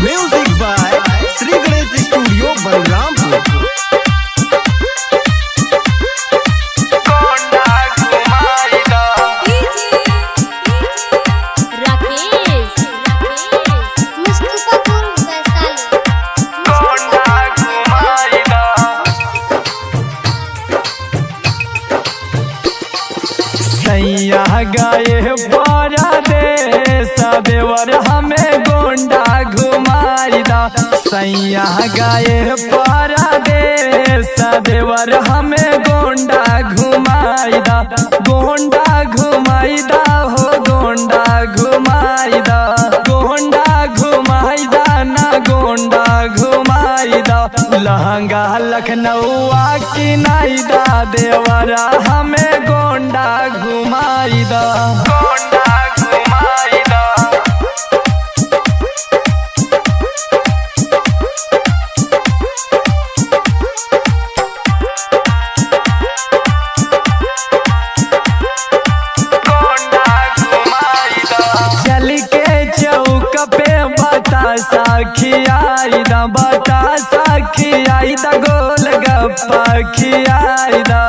Music by Shri Ganesh studio Balrampur. सैया गाये पारा दे सदेवर हमें गोंडा घुमाई दा। सैया गाये पारा दे सदेवर हमें गोंडा घुमाई दा। गोंडा घुमाई दा हो गोंडा घुमाई दा। गोंडा घुमाई दा ना गोंडा घुमाई दा। लहंगा लखनऊआ की नाई दा देवरा हमें गोंडा घुमाई दा। गोंडा घुमाई दा। गोंडा घुमाई दा। चल के चौक पे बतासा खियाई दा। बतासा खियाई दा गोलगप्पा खियाई दा।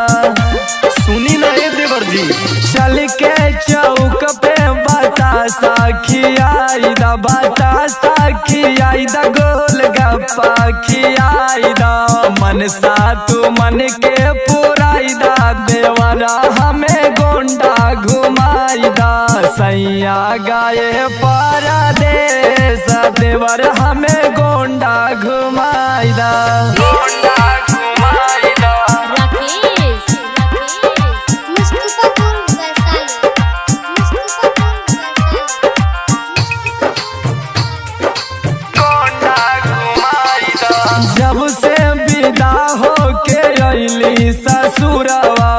सुनी ना ये देवर जी। चल के चौक पे बतासा खियाई दा। बतासा खियाई दा गोलगप्पा खियाई दा। मन सा तू मन के पुराई दा देवरा हमें गोंडा घुमाई दा। सैया गाये पारा दे सदेवर हमें गोंडा घुमाई दा। गोंडा घुमाई दा। जब से विदा हो के अइली ससुरवा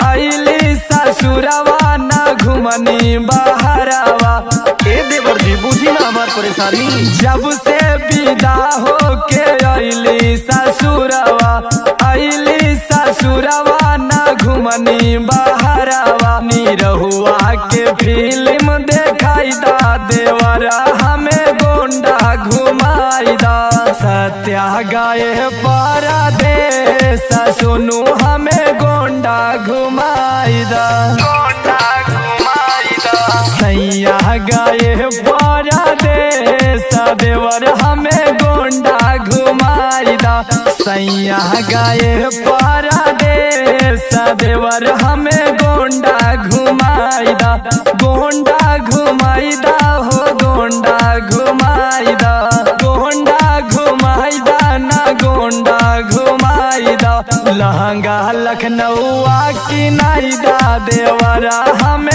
अइली ससुरवा ना घुमनी बहरवा। ए देवर जी बुझी ना हमार परेशानी। जब से विदा हो के अइली ससुरवा अइली ससुरवा ना घुमनी बहरवा। निरहुआ के फिल्म देखाई दा देवरा हमें गोंडा घुमाई दा। सत्या गाये पारा दे सोनू हमें गोंडा घुमाई दा। गोंडा घुमाई दा। सैया गाये पारा दे सदेवर हमें गोंडा घुमाई दा। सैया गाये पारा दे सदेवर हमें गोंडा घुमाई दा। गोंडा घुमाई दा हो गोंडा घुमाई दा। गोंडा घुमाई दा ना गोंडा घुमाई दा। लहंगा लखनऊआ की नाई दा देवरा हमें